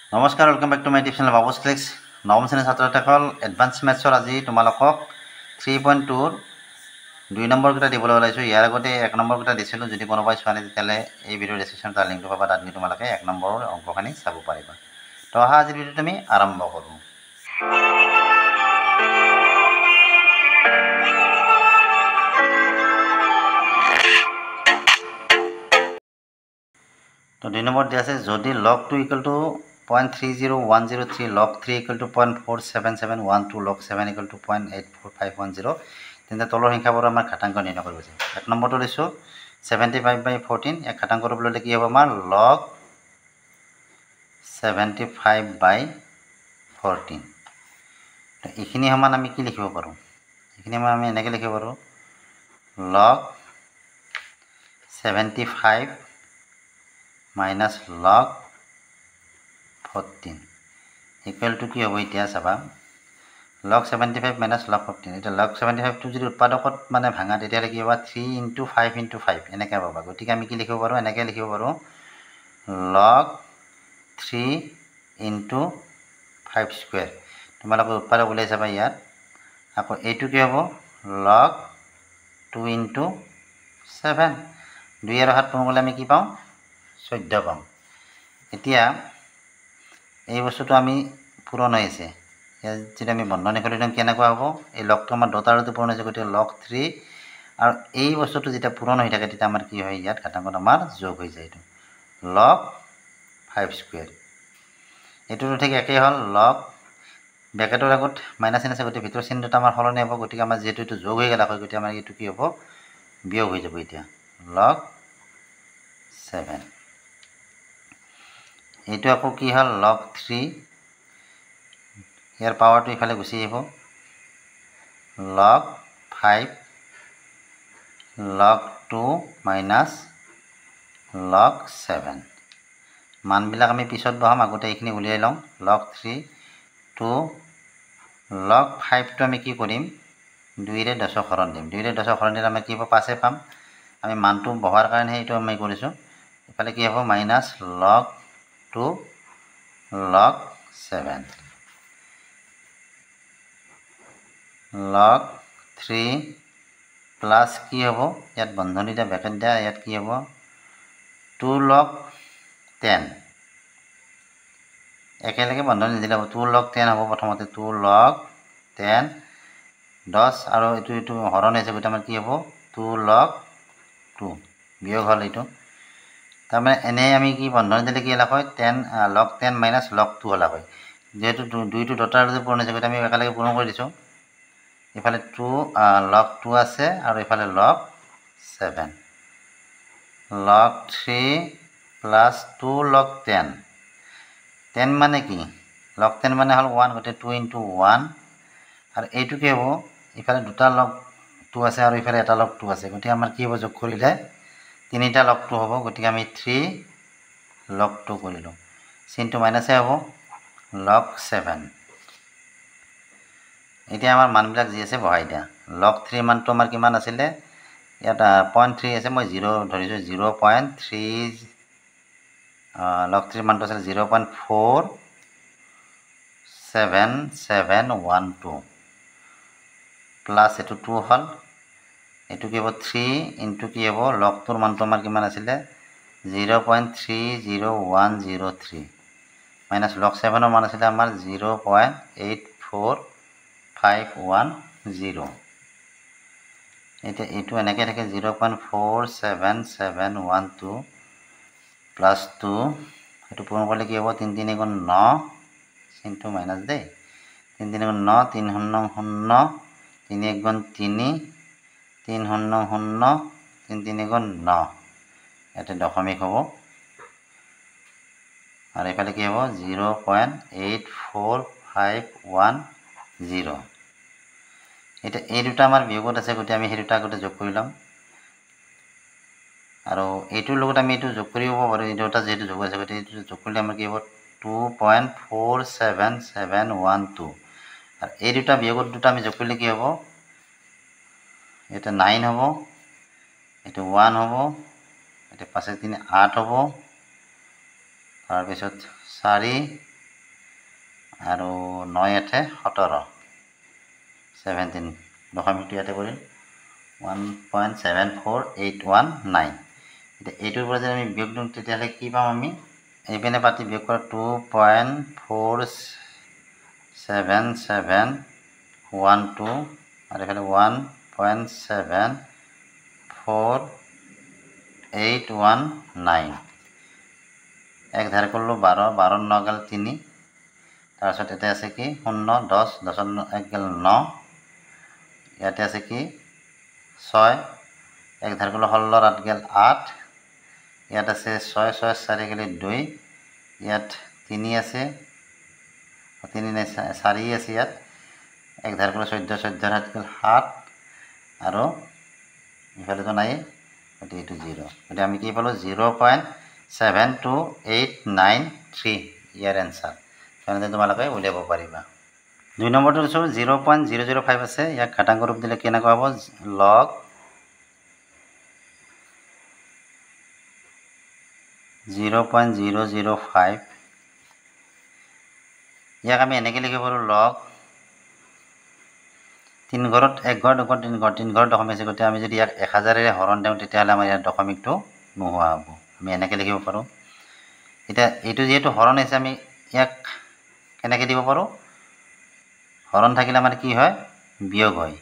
নমস্কাৰ, welcome back to my tube channel Babu's clicks. নৱম শ্ৰেণীৰ ছাত্ৰ-ছাত্ৰীসকল, এডভান্স মেথছৰ আজি তোমালোকক 3.2 2 নম্বৰ কেইটা দিবলৈ ওলাইছোঁ। ইয়াৰ আগতে 1 নম্বৰ কেইটা দিছিলোঁ। যদি কোনোবাই চোৱা নাই তেতিয়াহ'লে এই ভিডিঅ'ৰ ডেছক্ৰিপশ্যনত তাৰ লিংকটো পাবা, তাত গৈ তোমালোকে 1 নম্বৰৰ অংকখিনি চাব পাৰিবা। তো অহা আজিৰ ভিডিঅ'টো আমি আৰম্ভ কৰোঁ। তো 2 নম্বৰ দিয়া আছে, যদি log 2 = 0.30103, log 3 = 0.47712, log 7 = 0.84510, তেন্তে তলৰ সংখ্যাবোৰ আমাৰ ঘাতাংক নিৰ্ণয় কৰিব আছে। 1 নম্বৰটো লৈছোঁ 75/14। এক ঘাতাংক ৰূপ ল'লে কি হ'ব আমাৰ log 75/14। তো এইখিনি সমান আমি কি লিখিব পাৰোঁ? এইখিনি সমান আমি এনেকৈ লিখিব পাৰোঁ, log 75 minus log 14 equal to কি হ'ব? এতিয়া চাবা, log 75 minus log 14। এতিয়া log 75টো যদি উৎপাদকত মানে ভাঙা, তেতিয়াহ'লে কি হ'ব? 3 × 5 × 5 এনেকৈ পাবা। গতিকে আমি কি লিখিব পাৰোঁ? এনেকৈ লিখিব পাৰোঁ, log 3 × 5 স্কুৱেৰ। তোমালোকে উৎপাদক ওলাই চাবা ইয়াত। আকৌ এইটো কি হ'ব? log 2 × 7। 2 আৰু 7 পূৰণ কৰিলে আমি কি পাওঁ? 14 পাম। এতিয়া এই বস্তুটো আমি পূৰণ হৈ আছে। ইয়াত যদি আমি বন্ধনী খুলি দিওঁ কেনেকুৱা হ'ব? এই লগটো আমাৰ দুটাৰতো পূৰণ হৈছে, গতিকে log 3 আৰু এই বস্তুটো যেতিয়া পূৰণ হৈ থাকে তেতিয়া আমাৰ কি হয়? ইয়াত ঘাতাংকত আমাৰ যোগ হৈ যায়, এইটো log 5 স্কুৱেৰ। এইটোতো ঠিক একেই হ'ল, log ব্ৰেকেটৰ আগত মাইনাছ চিন আছে, গতিকে ভিতৰৰ চিন দুটা আমাৰ সলনি হ'ব। গতিকে আমাৰ যিহেতু এইটো যোগ হৈ গ'ল, গতিকে আমাৰ এইটো কি হ'ব? বিয়োগ হৈ যাব। এতিয়া log 7। এইটো আকৌ কি হ'ল? log 3। ইয়াৰ পাৱাৰটো ইফালে গুচি আহিব, log 5 log 2 minus log 7। মানবিলাক আমি পিছত বহাম, আগতে এইখিনি উলিয়াই লওঁ। log 3 2 log 5টো আমি কি কৰিম? 2ৰে 10 হৰণ দিম। 2ৰে 10 হৰণ দিলে আমি কি হ'ব? 5 পাম। আমি মানটো বহাৰ কাৰণে এইটো আমি কৰিছোঁ। ইফালে কি হ'ব? Minus log 2 log 7 log 3 plus কি হ'ব? ইয়াত বন্ধনী দিয়া, ব্ৰেকেট দিয়া, ইয়াত কি হ'ব? 2 log 10। একেলগে বন্ধনী নিদিলে হ'ব, 2 log 10 হ'ব। প্ৰথমতে 2 log 10 10 আৰু এইটো হৰণ হৈছে, গতিকে আমাৰ কি হ'ব? 2 log 2 বিয়োগ হ'ল এইটো। তাৰমানে এনেই আমি কি বন্ধনী দিলে কি হ'লা হয়? 10 log 10 minus log 2 হ'লা হয়। যিহেতু 2টো দুটাৰ পূৰণ হৈছে, গতিকে আমি একেলগে পূৰণ কৰি দিছোঁ। ইফালে 2 log 2 আছে আৰু ইফালে log 7 log 3 plus 2 log 10। 10 মানে কি? log 10 মানে হ'ল 1, গতিকে 2 × 1। আৰু এইটো কি হ'ব? ইফালে দুটা log 2 আছে আৰু ইফালে এটা log 2 আছে, গতিকে আমাৰ কি হ'ব? যোগ কৰিলে 3টা log 2 হ'ব। গতিকে আমি 3 log 2 কৰিলোঁ। চিনটো মাইনাছে হ'ব, log 7। এতিয়া আমাৰ মানবিলাক যি আছে বহাই দিয়া। log 3 মানটো আমাৰ কিমান আছিলে? ইয়াত 0.3 আছে, মই 0 ধৰিছোঁ। 0.3 log 3 মানটো আছিলে 0.47712 প্লাছ এইটো 2 হ'ল। এইটো কি হ'ব? 3 ইনটু কি হ'ব? log 2ৰ মানটো আমাৰ কিমান আছিলে? 0.30103 মাইনাছ log 7ৰ মান আছিলে আমাৰ 0.84510। এতিয়া এইটো এনেকৈ থাকে, 0.47712 প্লাছ 2। সেইটো পূৰণ কৰিলে কি হ'ব? 3 3 × 9, চিনটো মাইনাছ দেই। 3 3 × 9, 3 0 0, 3 1 × 3, 3 0 0, 3 3 × 9। ইয়াতে দশমিক হ'ব আৰু এইফালে কি হ'ব? 0.84510। এতিয়া এই দুটা আমাৰ বিয়োগত আছে, গতিকে আমি সেই দুটা আগতে যোগ কৰি ল'ম। আৰু এইটোৰ লগত আমি এইটো যোগ কৰিব পাৰোঁ। এই দুটা যিহেতু যোগ আছে, গতিকে এইটো যোগ কৰিলে আমাৰ কি হ'ব? 2.47712। আৰু এই দুটা বিয়োগত দুটা আমি যোগ কৰিলে কি হ'ব? এটা 9 হ'ব, এইটো 1 হ'ব, এইটো 5 3 8 হ'ব, তাৰপিছত 4 আৰু 9 8 17 17 দশমিকটো ইয়াতে কৰিম 1.74819 এতিয়া এইটোৰ পৰা যদি আমি বিয়োগ দিওঁ তেতিয়াহ'লে কি পাম আমি এইপিনে পাতি বিয়োগ কৰা 2.4772 আৰু এইফালে 1.74819 এক ধাৰ কৰিলোঁ 12 12 9 গেল 3 তাৰপিছত ইয়াতে আছে কি 0 10 10 1 গেল 9 ইয়াতে আছে কি 6 এক ধাৰ কৰিলোঁ 16 8 গেল 8 ইয়াত আছে 6 6 4 গেলে 2 ইয়াত 3 আছে 3 নাই 4 আছে ইয়াত এক ধাৰ কৰিলোঁ 14 14 7 গেল 7 আৰু ইফালেতো নাই গতিকে এইটো 0 গতিকে আমি কি পালোঁ 0.72893 ইয়াৰ এনচাৰ তেনেহ'লে তোমালোকে উলিয়াব পাৰিবা 2 নম্বৰটো কৈছোঁ 0.005 আছে ইয়াক ঘাতাংক ৰূপ দিলে কেনেকুৱা হ'ব লগ 0.005 ইয়াক আমি এনেকৈ লিখিব পাৰোঁ লগ 3 ঘৰত 1 ঘৰ 2 ঘৰ 3 ঘৰ 3 ঘৰ দশমিক আছে গতিকে আমি যদি ইয়াক 1000ৰে হৰণ দিওঁ তেতিয়াহ'লে আমাৰ ইয়াৰ দশমিকটো নোহোৱা হ'ব আমি এনেকৈ লিখিব পাৰোঁ এতিয়া এইটো যিহেতু হৰণ হৈছে আমি ইয়াক কেনেকৈ দিব পাৰোঁ হৰণ থাকিলে আমাৰ কি হয় বিয়োগ হয়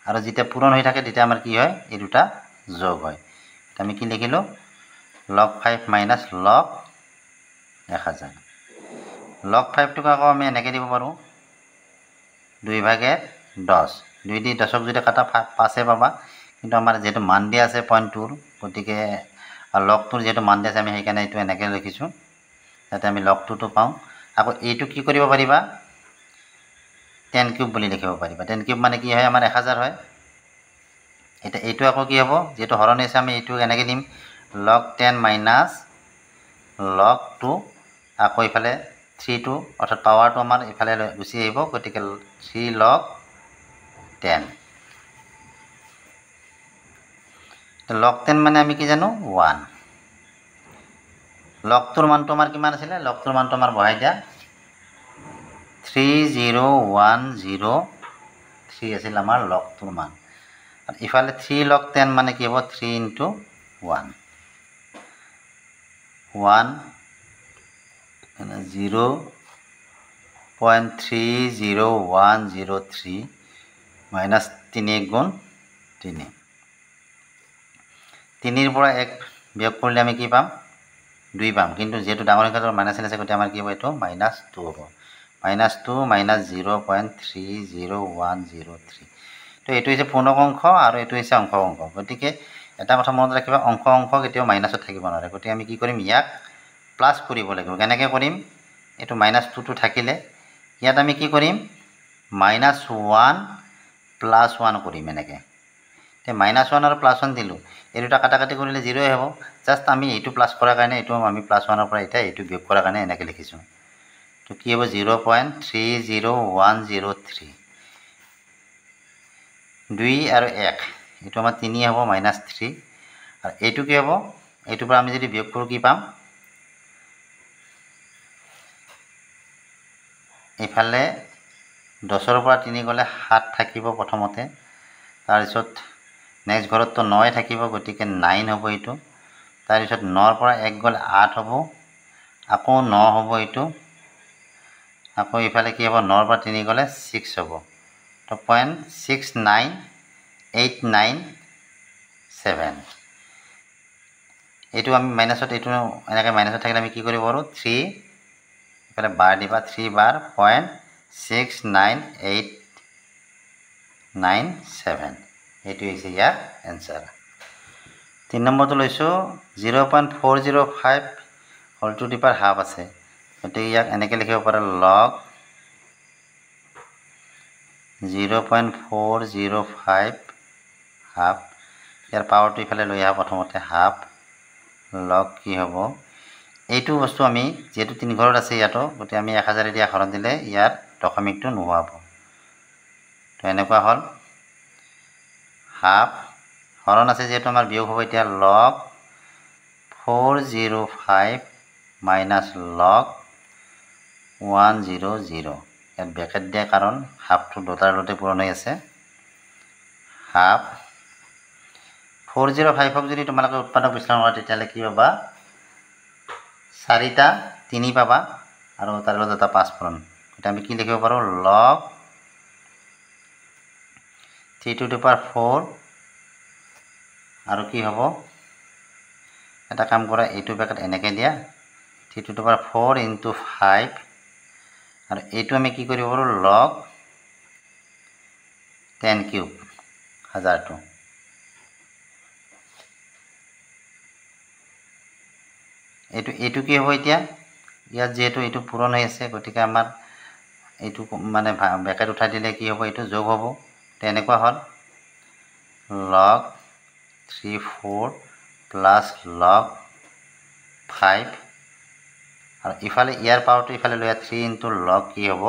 আৰু যেতিয়া পূৰণ হৈ থাকে তেতিয়া আমাৰ কি হয় এই দুটা যোগ হয় আমি কি লিখিলোঁ log 5 minus log 1000 log 5টোক আকৌ আমি এনেকৈ দিব পাৰোঁ 2 ভাগে 10 2 দি 10ক যদি কাটা 5 পাবা কিন্তু আমাৰ যেহেতু মান দিয়া আছে পইণ্টটোৰ গতিকে লগটোৰ যেহেতু মান দিয়া আছে আমি সেইকাৰণে এইটো এনেকৈ লিখিছোঁ যাতে আমি লগটোতো পাওঁ আকৌ এইটো কি কৰিব পাৰিবা 10 কিউব বুলি লিখিব পাৰিবা 10 কিউব মানে কি হয় আমাৰ 1000 হয় এতিয়া এইটো আকৌ কি হ'ব যেহেতু হৰণ হৈছে আমি এইটো এনেকৈ দিম log 10 minus log 2 আকৌ ইফালে 3টো অৰ্থাৎ পাৱাৰটো আমাৰ ইফালে গুচি আহিব গতিকে 3 log 10 log 10 মানে আমি কি জানো 1 লগটোৰ মানটো আমাৰ কিমান আছিলে লগটোৰ মানটো আমাৰ বহাই দিয়া 30103 আছিল আমাৰ লগটোৰ মান আৰু ইফালে 3 log 10 মানে কি হ'ব 3 into 1 0.30103 minus 3 গুণ 3 3ৰ পৰা 1 বিয়োগ কৰিলে আমি কি পাম 2 পাম কিন্তু যেহেতু ডাঙৰ সংখ্যাটোৰ মাইনাছ আছে গতিকে আমাৰ কি হ'ব এইটো -2 হ'ব -2 minus 0.30103 তো এইটো হৈছে পূৰ্ণক অংশ আৰু এইটো হৈছে অংশ অংশ গতিকে এটা কথা মনত ৰাখিবা অংশ অংশ কেতিয়াও মাইনাছত থাকিব নোৱাৰে গতিকে আমি কি কৰিম ইয়াক প্লাছ কৰিব লাগিব কেনেকৈ কৰিম এইটো -2টো থাকিলে ইয়াত আমি কি কৰিম -1 + 1 কৰিম এনেকৈ তে -1 আৰু +1 দিলোঁ এই দুটা কাটাকাটি কৰিলে 0 হ'ব জাষ্ট আমি এইটো প্লাছ কৰাৰ কাৰণে এইটো আমি +1ৰ পৰা এতিয়া এইটো বিয়োগ কৰাৰ কাৰণে এনেকৈ লিখিছোঁ তো কি হ'ব 0.30103 2 আৰু 1 এইটো আমাৰ 3 হ'ব -3 আৰু এইটো কি হ'ব এইটোৰ পৰা আমি যদি বিয়োগ কৰোঁ কি পাম এইফালে 10ৰ পৰা 3 গ'লে 7 থাকিব প্ৰথমতে তাৰপিছত নেক্সট ঘৰততো 9 থাকিব গতিকে 9 হ'ব এইটো তাৰপিছত 9ৰ পৰা 1 গ'লে 8 হ'ব আকৌ 9 হ'ব এইটো আকৌ ইফালে কি হ'ব 9ৰ পৰা 3 গ'লে 6 হ'ব তো 0.69897 এইটো আমি মাইনাছত এইটো এনেকৈ মাইনাছত থাকিলে আমি কি কৰিব পাৰোঁ 3 ইফালে বাৰ দিবা 3 বাৰ 0.69897 এইটো হৈছে ইয়াৰ এনচাৰ 3 নম্বৰটো লৈছোঁ 0.405 whole to the power half আছে গতিকে ইয়াক এনেকৈ লিখিব পাৰা লগ 0.405 হাফ ইয়াৰ পাৱাৰটো ইফালে লৈ আহা প্ৰথমতে হাফ লগ কি হ'ব এইটো বস্তু আমি যেহেতু 3 ঘৰত আছে ইয়াতো গতিকে আমি 1000 দিয়া হৰণ দিলে ইয়াৰ দশমিকটো নোহোৱা হ'ব তো এনেকুৱা হ'ল হাফ হৰণ আছে যেহেতু আমাৰ বিয়োগ হ'ব এতিয়া লগ 405 minus log 1 0 0 ইয়াত ব্ৰেকেট দিয়া কাৰণ হাফটো দুটাৰ লগতে পূৰণ হৈ আছে হাফ 4055 যদি তোমালোকে উৎপাদক বিশ্লেষণ কৰা তেতিয়াহ'লে কি পাবা 4টা 3 পাবা আৰু তাৰ লগত এটা 5 পূৰণ এটা আমি কি লিখিব পাৰো log 3 to the power 4 আৰু কি হ'ব এটা কাম কৰা এইটো ব্ৰেকেট এনেকৈ দিয়া 3 to the power 4 into 5 আৰু এইটো আমি কি কৰিব পাৰো log 10 কিউব 1000টো এইটো কি হ'ব এতিয়া ইয়াত যেহেতু এইটো পূৰণ হৈ আছে গতিকে আমাৰ এইটো মানে ব্ৰেকেট উঠাই দিলে কি হ'ব এইটো যোগ হ'ব তেনেকুৱা হ'ল log 34 plus log 5 আৰু ইফালে ইয়াৰ পাৱাৰটো ইফালে লৈ 3 into log কি হ'ব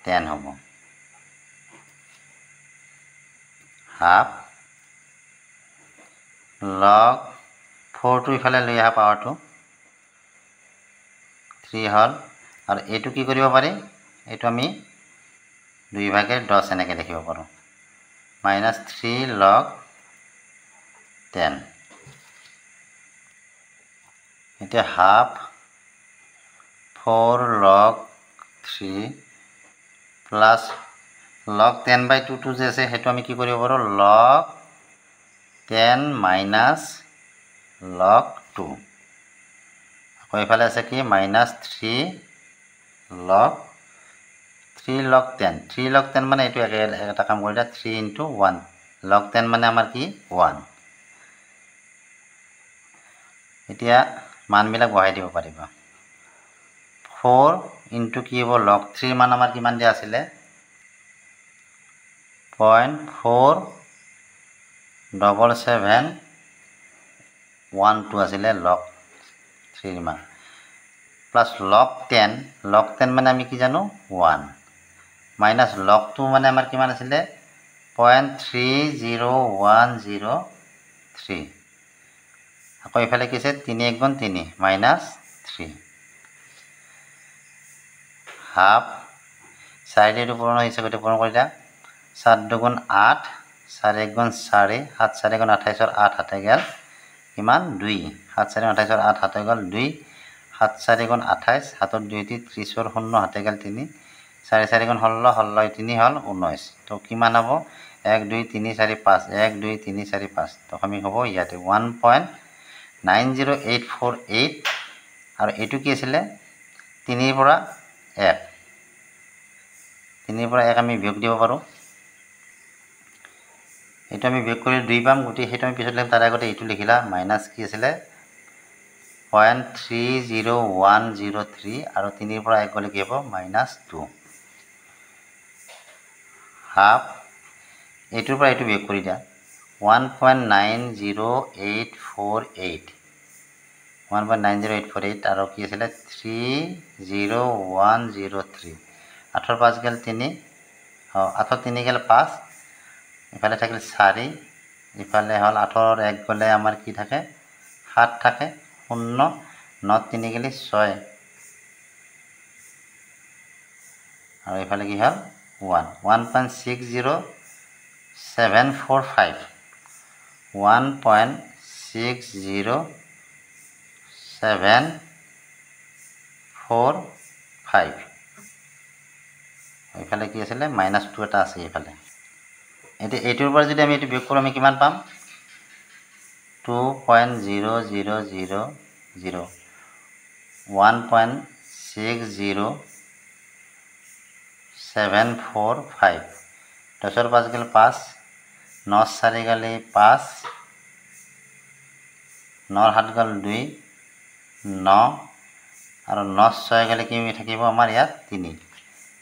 10 হ'ব হাফ log 4 টো ইফালে লৈ আহা পাৱাৰটো 3 হ'ল আৰু এইটো কি কৰিব পাৰি এইটো আমি 2/10 এনেকৈ লিখিব পাৰো -3 log 10 এতিয়া হাফ 4 log 3 plus log 10/2 টো যে আছে সেইটো আমি কি কৰিব পাৰো log 10 minus log 2 আকৌ ইফালে আছে কি -3 log 10 3 log 10 মানে এইটো এটা কাম কৰিলা 3 into 1 log 10 মানে আমাৰ কি 1 এতিয়া মানবিলাক বহাই দিব পাৰিবা 4 into কি হ'ব log 3 মান আমাৰ কিমান দিয়া আছিলে 0.4712 আছিলে log 3 মান প্লাস log 10 মানে আমি কি জানো 1 মাইনাস log 2 মানে আমাৰ কিমান আছিলে 0.30103 আকৌ ইফালে কি আছে 3 1 গুণ 3 -3 হাফ 4 দিয়ে পূৰণ হৈছে গতি পূৰণ কৰিলা 7 2 গুণ 8 4 1 গুণ 4 7 4 গুণ 28 8 হাতে গেল কিমান 2 7 4 28 8 হাতে গেল 2 7 4 গুণ 28 হাতত 2 টি 30 0 হাতে গেল 3 4 4 গুণ 16 16 3 হল 19 তো কিমান হ'ব 1 2 3 4 5 1 2 3 4 5 তো আমি হ'ব ইয়াতে 1.90848 আৰু এটো কি আছিল 3 ৰ পৰা 1 3 ৰ পৰা 1 আমি বিয়োগ দিব পাৰো এটা আমি বিয়োগ কৰি 2 পাম গতি হেতু আমি পিছত লিখিম তাৰ আগতে এইটো লিখিলা মাইনাস কি আছিল 0.30103 আৰু 3 ৰ পৰা 1 গলে কি হ'ব -2 হাফ এইটোৰ পৰা এইটো বিয়োগ কৰি দিয়া 1.90848 1.90848 আৰু কি আছিল 30103 8 5 গেল 3 8 3 গেল 5 ইফালে থাকিল 4 ইফালে হল 8 ৰ 1 গলে আমাৰ কি থাকে 7 থাকে 0 9 3 গেলি 6 আৰু ইফালে কি হল 1 1.60745 1.60745 ইফালে কি আছিল -2 এটা আছে ইফালে এতে এইটোৰ পৰা যদি আমি এটো বিয়োগ কৰো আমি কিমান পাম 2.0000 1.60745 10 ৰ 5 গেল 5 9 4 গেল 5 9 7 গেল 2 9 আৰু 9 6 গেল কি থাকিব আমাৰ ইয়াত 3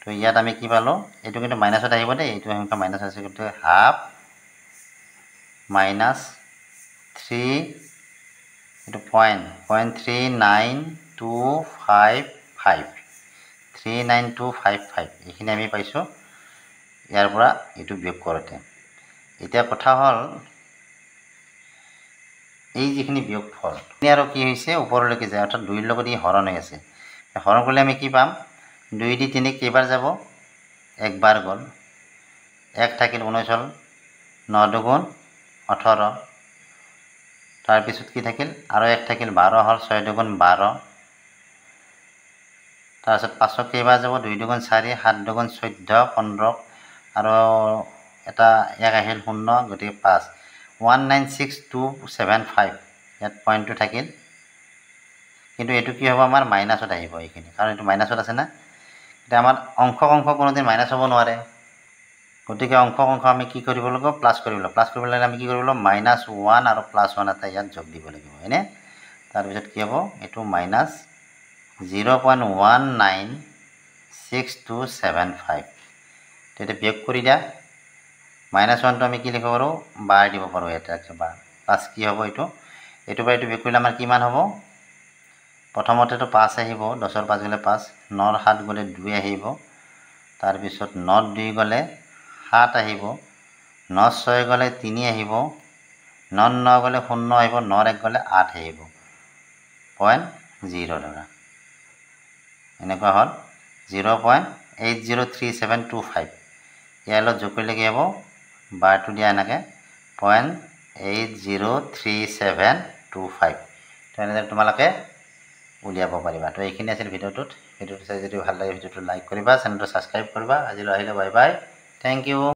তো ইয়াত আমি কি পালো এটো কিন্তু মাইনাসত আহিব দে এটো সংখ্যা মাইনাস আছে কিন্তু হাফ -3 এটো 0.39255 39255 এখিনি আমি পাইছো ইয়াৰ পৰা এটো বিয়োগ কৰতে এতিয়া কথা হল এই যিখিনি বিয়োগফল আৰু কি হৈছে ওপৰলৈকে যায় অৰ্থাৎ 2 ৰ লগত ই হৰণ হৈ আছে হৰণ কৰিলে আমি কি পাম 2 দি 3 কেইবাৰ যাব একবাৰ গ'ল 1 থাকিল 19 হ'ল 9 দুগুণ 18 তাৰপিছত কি থাকিল আৰু 1 থাকিল 12 হ'ল 6 দুগুণ 12 তাৰপিছত 5 কেইবাৰ যাব 2 দুগুণ 4 7 দুগুণ 14 15 আৰু এটা 1 আহিল 0 গতিকে 5 196275 ইয়াত পইণ্টটো থাকিল কিন্তু এটো কি হ'ব আমাৰ মাইনাসত আহিব এইখিনি কাৰণ এটো মাইনাসত আছে না এটা আমাৰ অংক কোনোদিন মাইনাস হ'ব নোৱাৰে গতিকে অংক আমি কি কৰিব লাগিব প্লাস কৰিব লাগিব প্লাস কৰিবলৈ আমি কি কৰিব লাগিব -1 আৰু +1 এটা ইয়াত যোগ দিব লাগিব হয়নে তাৰ পিছত কি হ'ব এটো -0.196275 তেতে বিয়োগ কৰি দিয়া -1 টো আমি কি লিখিব পাৰো বাৰ দিব পাৰো এটা বাৰ প্লাস কি হ'ব এটো বাই এটো বিয়োগ কৰিলে আমাৰ কিমান হ'ব প্ৰথমতে তো 5 আহিব 10 ৰ 5 গলে 5 9 ৰ 7 গলে 2 আহিব তাৰ পিছত 9 ৰ 2 গলে 7 আহিব 9 ৰ 6 গলে 3 আহিব 9 ৰ 9 গলে 0 আহিব 9 ৰ 1 গলে 8 আহিব 0.0 ধৰা এনেকুৱা হ'ল 0.803725 ইয়ালৈ যোগ কৰিলে কি হ'ব বাৰটো দিয়া এনেকৈ 0.803725 তেনেদৰে তোমালোকে উলিয়াব পাৰিবা তো এইখিনি আছিল ভিডিঅ'টো চাই যদি ভাল লাগে ভিডিঅ'টো লাইক কৰিবা চেনেলটো সাবস্ক্ৰাইব কৰিবা আজিলৈ আহিলে বাই বাই থ্যাংক ইউ